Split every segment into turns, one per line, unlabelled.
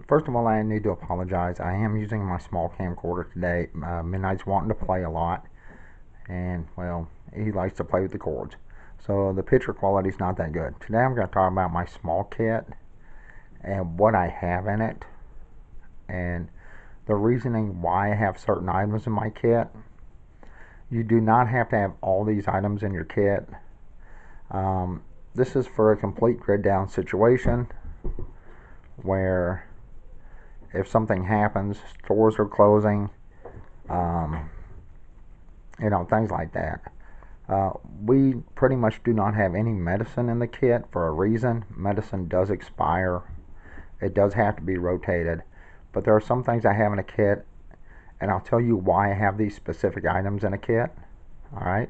First of all, I need to apologize. I am using my small camcorder today. Midnight's wanting to play a lot, and well, he likes to play with the cords. So the picture quality is not that good. Today I'm going to talk about my small kit and what I have in it, and the reasoning why I have certain items in my kit. You do not have to have all these items in your kit. This is for a complete grid down situation where if something happens, stores are closing, things like that. We pretty much do not have any medicine in the kit for a reason. Medicine does expire. It does have to be rotated. But there are some things I have in a kit, and I'll tell you why I have these specific items in a kit. Alright?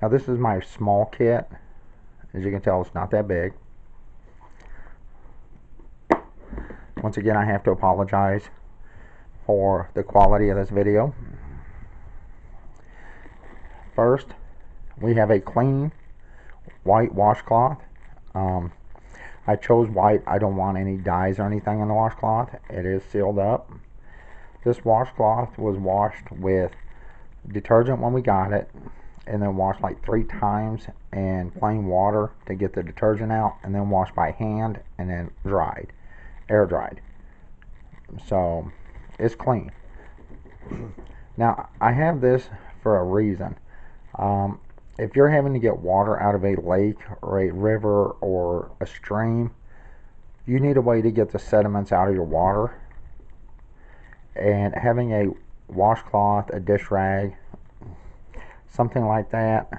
Now this is my small kit. As you can tell, it's not that big. Once again, I have to apologize for the quality of this video. First, we have a clean white washcloth. I chose white. I don't want any dyes or anything in the washcloth. It is sealed up. This washcloth was washed with detergent when we got it, and then washed like 3 times in plain water to get the detergent out, and then washed by hand and then dried, air dried. So it's clean. Now I have this for a reason. If you're having to get water out of a lake or a river or a stream, you need a way to get the sediments out of your water. And having a washcloth, a dish rag, something like that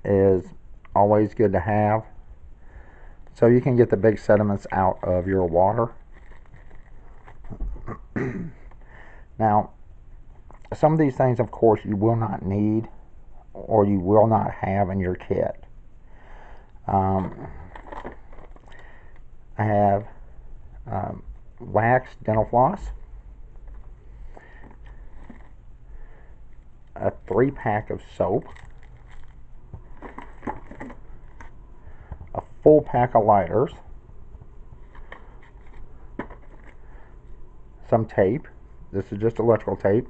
is always good to have, so you can get the big sediments out of your water. Now, some of these things, of course, you will not need or you will not have in your kit. I have wax dental floss, a 3-pack of soap, a full pack of lighters, some tape. This is just electrical tape.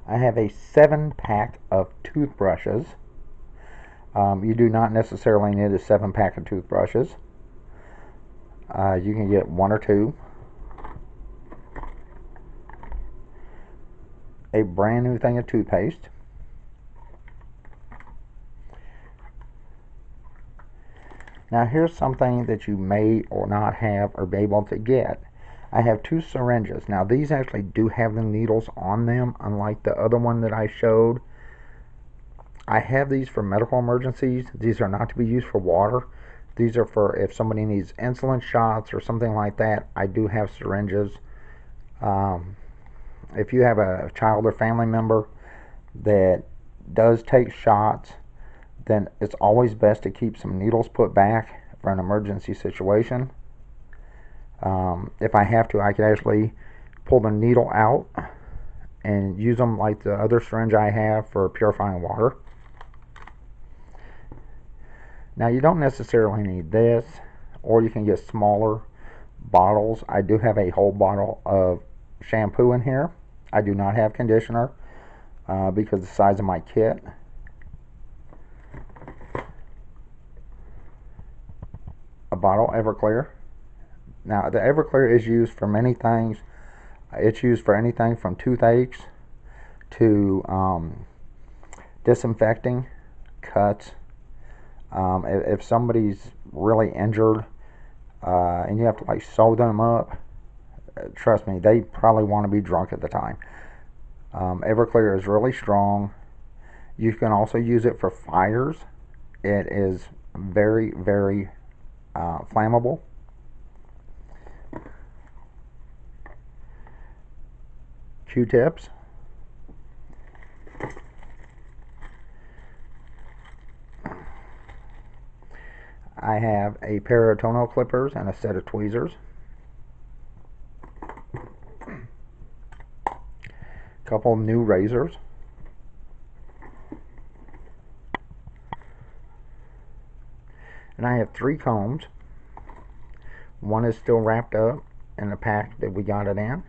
I have a 7-pack of toothbrushes. You do not necessarily need a 7-pack of toothbrushes. You can get 1 or 2. A brand new thing of toothpaste. Now here's something that you may or not have or be able to get. I have 2 syringes. Now these actually do have the needles on them, unlike the other one that I showed. I have these for medical emergencies. These are not to be used for water. These are for if somebody needs insulin shots or something like that. I do have syringes. If you have a child or family member that does take shots, then it's always best to keep some needles put back for an emergency situation. If I have to, I could actually pull the needle out and use them like the other syringe I have for purifying water. Now you don't necessarily need this, or you can get smaller bottles. I do have a whole bottle of shampoo in here. I do not have conditioner because of the size of my kit. A bottle Everclear. Now the Everclear is used for many things. It's used for anything from toothaches to disinfecting cuts. If somebody's really injured and you have to like sew them up, trust me, they probably want to be drunk at the time. Everclear is really strong. You can also use it for fires. It is very, very flammable. Q-tips. I have a pair of toenail clippers and a set of tweezers. A couple new razors. And I have 3 combs. One is still wrapped up in the pack that we got it in.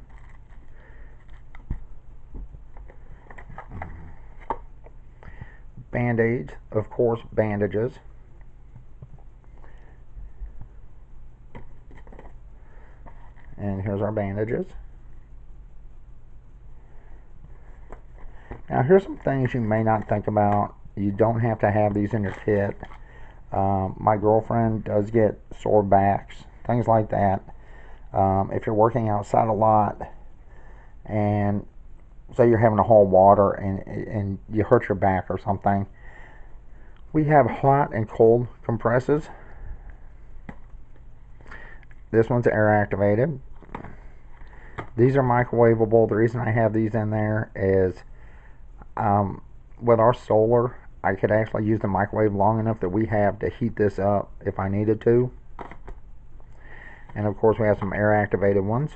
Band-aids, of course, bandages. And here's our bandages. Now here's some things you may not think about. You don't have to have these in your kit. My girlfriend does get sore backs, things like that. If you're working outside a lot and say you're having to haul water and you hurt your back or something, we have hot and cold compresses. This one's air activated. These are microwavable. The reason I have these in there is with our solar, I could actually use the microwave long enough that we have to heat this up if I needed to. And of course we have some air activated ones.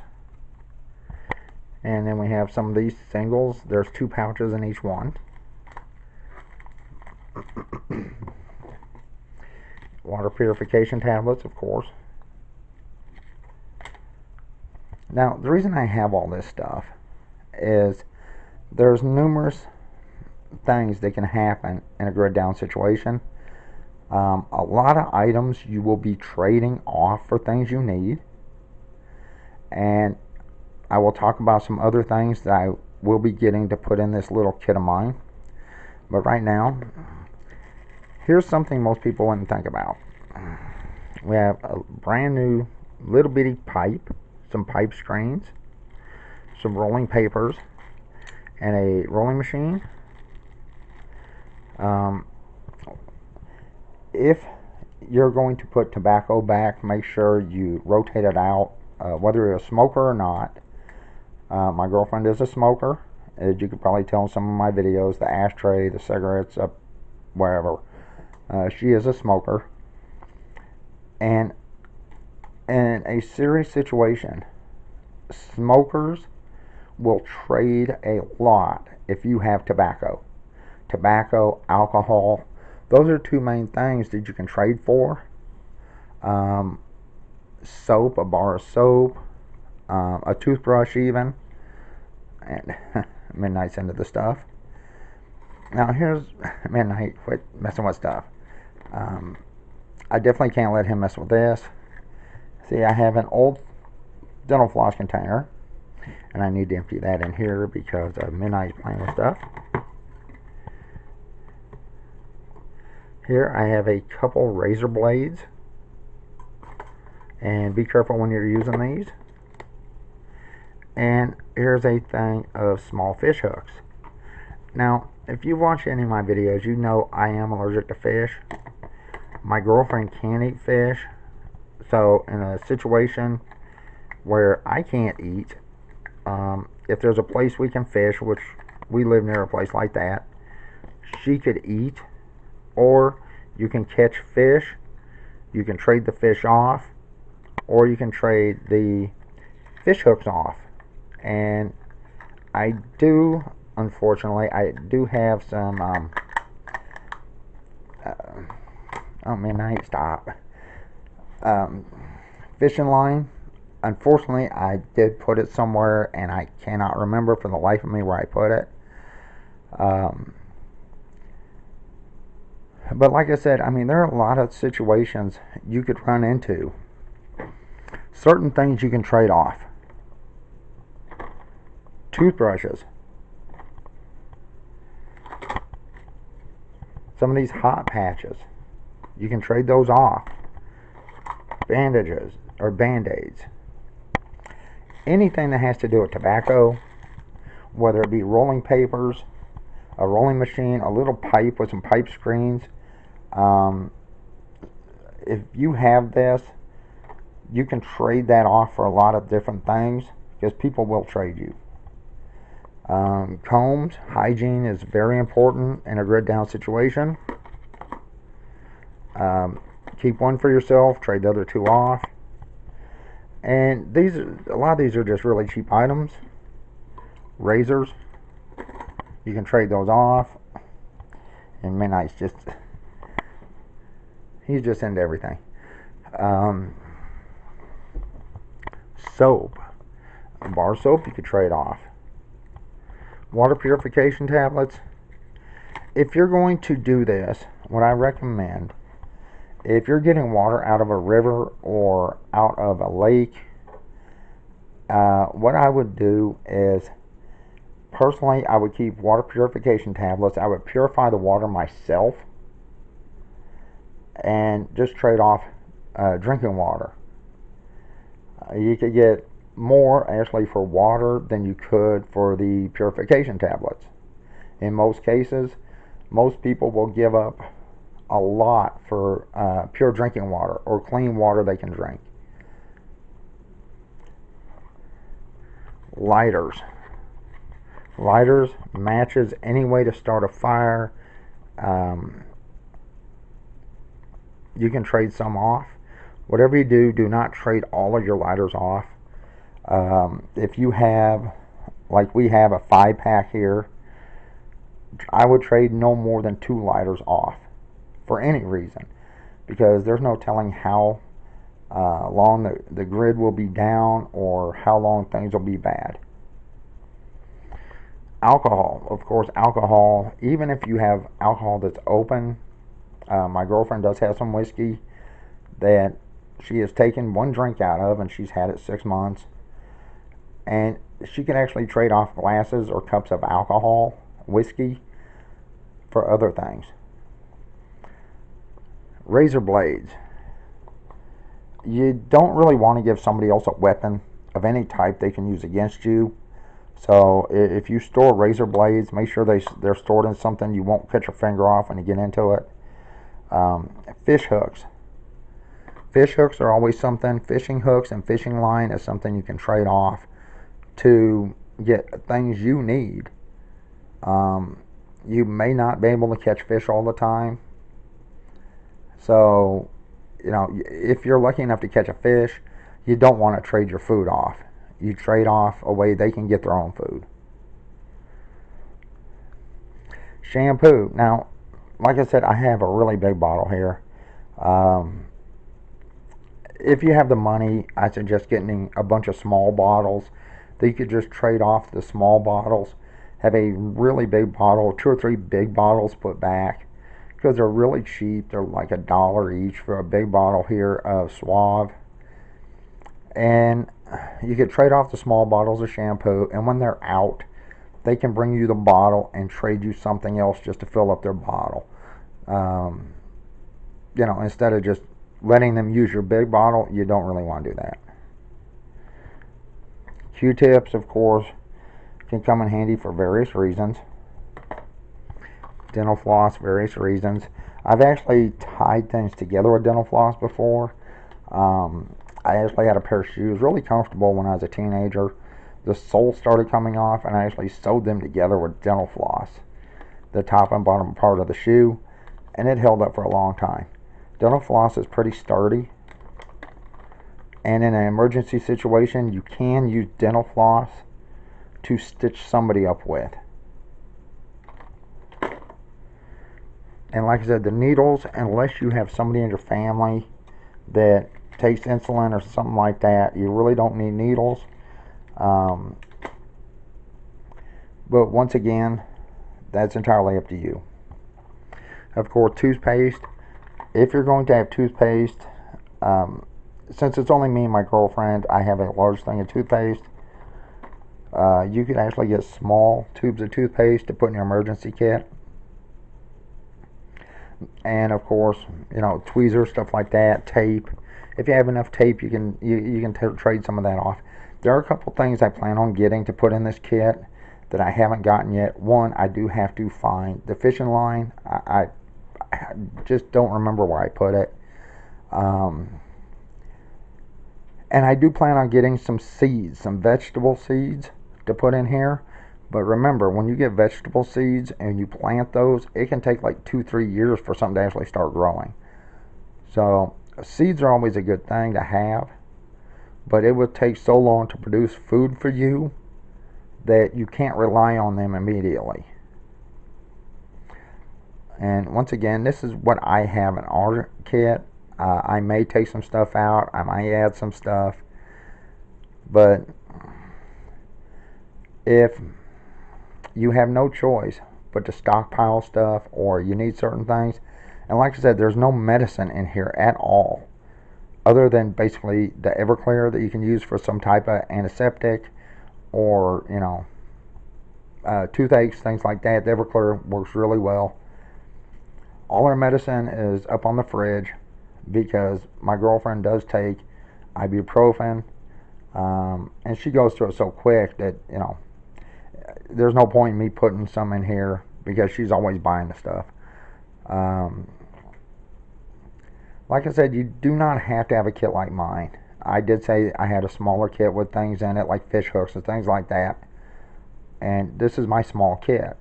And then we have some of these singles. There's 2 pouches in each one. Water purification tablets, of course. Now, the reason I have all this stuff is there's numerous things that can happen in a grid down situation. A lot of items you will be trading off for things you need. And I will talk about some other things that I will be getting to put in this little kit of mine. But right now, here's something most people wouldn't think about. We have a brand new little bitty pipe, some pipe screens, some rolling papers, and a rolling machine. If you're going to put tobacco back, make sure you rotate it out, whether you're a smoker or not. My girlfriend is a smoker, as you could probably tell in some of my videos, the ashtray, the cigarettes, up wherever. She is a smoker. And in a serious situation, smokers will trade a lot if you have tobacco. Tobacco, alcohol, those are 2 main things that you can trade for. Soap, a bar of soap, a toothbrush even, and Midnight's into the stuff. Now here's Midnight, quit messing with stuff. I definitely can't let him mess with this. See, I have an old dental floss container, and I need to empty that in here because Midnight's playing with stuff. Here I have a couple razor blades, and be careful when you're using these. And here's a thing of small fish hooks. Now, if you watch any of my videos, you know I am allergic to fish. My girlfriend can eat fish, so in a situation where I can't eat, if there's a place we can fish, which we live near a place like that, she could eat. Or you can catch fish, you can trade the fish off, or you can trade the fish hooks off. And I do, unfortunately, I do have some, oh Midnight, stop, fishing line. Unfortunately, I did put it somewhere, and I cannot remember for the life of me where I put it. But like I said, I mean, there are a lot of situations you could run into. Certain things you can trade off. Toothbrushes. Some of these hot patches, you can trade those off. Bandages or band-aids. Anything that has to do with tobacco, whether it be rolling papers, a rolling machine, a little pipe with some pipe screens. If you have this, you can trade that off for a lot of different things because people will trade you. Combs, hygiene is very important in a grid down situation. Keep one for yourself, trade the other 2 off. And a lot of these are just really cheap items. Razors, you can trade those off. And Midnight's just, He's just into everything. Um, Soap. Bar soap you could trade off. Water purification tablets. If you're going to do this, what I recommend, if you're getting water out of a river or out of a lake, what I would do is, personally, I would keep water purification tablets. I would purify the water myself and just trade off drinking water. You could get more actually for water than you could for the purification tablets. In most cases, most people will give up a lot for pure drinking water or clean water they can drink. Lighters. Lighters, matches, any way to start a fire. You can trade some off. Whatever you do, do not trade all of your lighters off. If you have, like we have a 5-pack here, I would trade no more than 2 lighters off for any reason, because there's no telling how long the grid will be down or how long things will be bad. Alcohol, of course, alcohol, even if you have alcohol that's open, my girlfriend does have some whiskey that she has taken 1 drink out of, and she's had it 6 months, and she can actually trade off glasses or cups of alcohol, whiskey, for other things. Razor blades. You don't really want to give somebody else a weapon of any type they can use against you. So if you store razor blades, make sure they're stored in something you won't cut your finger off when you get into it. Fish hooks. Fish hooks are always something. Fishing hooks and fishing line is something you can trade off to get things you need. You may not be able to catch fish all the time. So, if you're lucky enough to catch a fish, you don't want to trade your food off. You trade off a way they can get their own food. Shampoo. Now, like I said, I have a really big bottle here. If you have the money, I suggest getting a bunch of small bottles that you could just trade off the small bottles. Have a really big bottle, 2 or 3 big bottles put back, because they're really cheap. They're like $1 each for a big bottle here of Suave. And you could trade off the small bottles of shampoo, and when they're out, they can bring you the bottle and trade you something else just to fill up their bottle. Instead of just letting them use your big bottle, you don't really want to do that. Q-tips, of course, can come in handy for various reasons. Dental floss, various reasons. I've actually tied things together with dental floss before. I actually had a pair of shoes, really comfortable when I was a teenager. The sole started coming off, and I actually sewed them together with dental floss, the top and bottom part of the shoe, and it held up for a long time. Dental floss is pretty sturdy, and in an emergency situation, you can use dental floss to stitch somebody up with. And like I said, the needles, unless you have somebody in your family that takes insulin or something like that, you really don't need needles. But once again, that's entirely up to you. Of course, toothpaste. If you're going to have toothpaste, since it's only me and my girlfriend, I have a large thing of toothpaste. You could actually get small tubes of toothpaste to put in your emergency kit. And of course, tweezers, stuff like that, tape. If you have enough tape, you can trade some of that off. There are a couple things I plan on getting to put in this kit that I haven't gotten yet. One, I do have to find the fishing line. I just don't remember where I put it. And I do plan on getting some seeds, some vegetable seeds to put in here. But remember, when you get vegetable seeds and you plant those, it can take like 2-3 years for something to actually start growing. So seeds are always a good thing to have, but it would take so long to produce food for you that you can't rely on them immediately. And once again, this is what I have in our kit. I may take some stuff out, I might add some stuff, but if you have no choice but to stockpile stuff or you need certain things, and like I said, there's no medicine in here at all other than basically the Everclear that you can use for some type of antiseptic or, toothaches, things like that. The Everclear works really well. All our medicine is up on the fridge because my girlfriend does take ibuprofen, and she goes through it so quick that, there's no point in me putting some in here because she's always buying the stuff. Like I said, you do not have to have a kit like mine. I did say I had a smaller kit with things in it like fish hooks and things like that, and this is my small kit.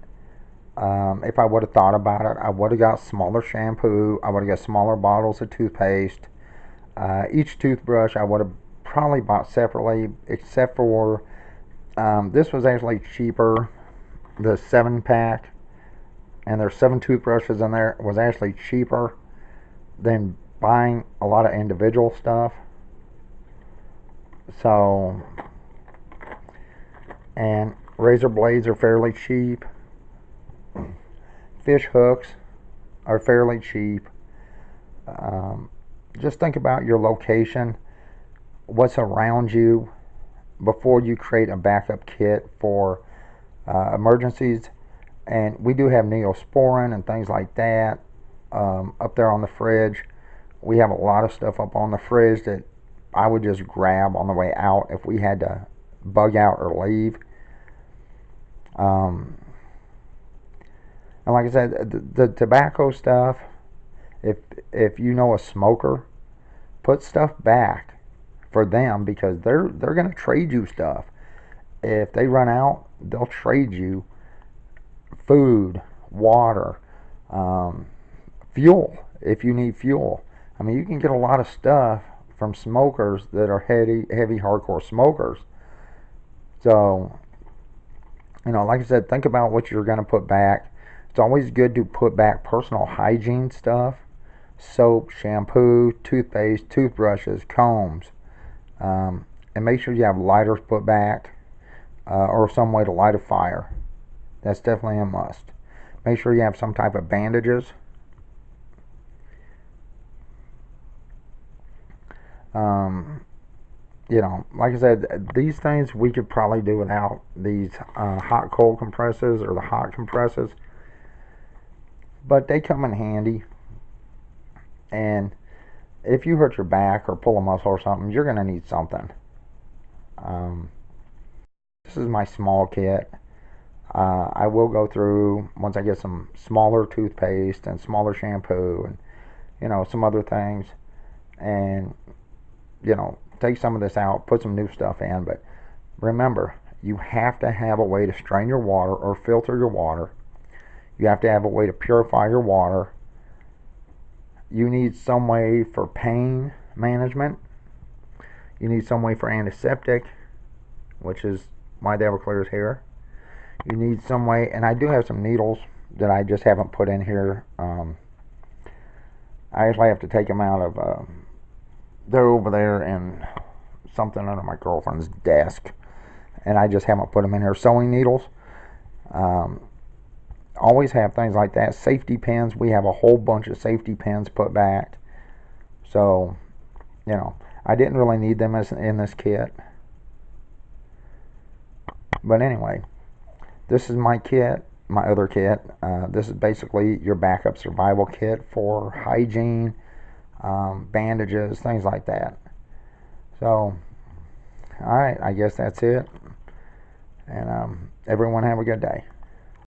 If I would have thought about it, I would have got smaller shampoo, I would have got smaller bottles of toothpaste. Each toothbrush I would have probably bought separately, except for this was actually cheaper. The 7-pack, and there's 7 toothbrushes in there, was actually cheaper than buying a lot of individual stuff. So, and razor blades are fairly cheap. Fish hooks are fairly cheap. Just think about your location, what's around you, before you create a backup kit for emergencies. And we do have Neosporin and things like that up there on the fridge. We have a lot of stuff up on the fridge that I would just grab on the way out if we had to bug out or leave. And like I said, the tobacco stuff, if you know a smoker, put stuff back for them because they're going to trade you stuff. If they run out, they'll trade you food, water, fuel if you need fuel. I mean, you can get a lot of stuff from smokers that are heavy hardcore smokers. So, like I said, think about what you're going to put back. It's always good to put back personal hygiene stuff: soap, shampoo, toothpaste, toothbrushes, combs, and make sure you have lighters put back, or some way to light a fire. That's definitely a must. Make sure you have some type of bandages. Like I said, these things we could probably do without these hot cold compresses or the hot compresses, but they come in handy. And if you hurt your back or pull a muscle or something, you're going to need something. This is my small kit. I will go through, once I get some smaller toothpaste and smaller shampoo and some other things, and take some of this out, put some new stuff in. But remember, you have to have a way to strain your water or filter your water. You have to have a way to purify your water. You need some way for pain management. You need some way for antiseptic, which is why the Everclear is here. You need some way, and I do have some needles that I just haven't put in here. I actually have to take them out of, they're over there in something under my girlfriend's desk, and I just haven't put them in here. Sewing needles. Always have things like that. Safety pins. We have a whole bunch of safety pins put back. So, I didn't really need them in this kit. But anyway, this is my kit, my other kit. This is basically your backup survival kit for hygiene, bandages, things like that. So, alright, I guess that's it. And everyone have a good day.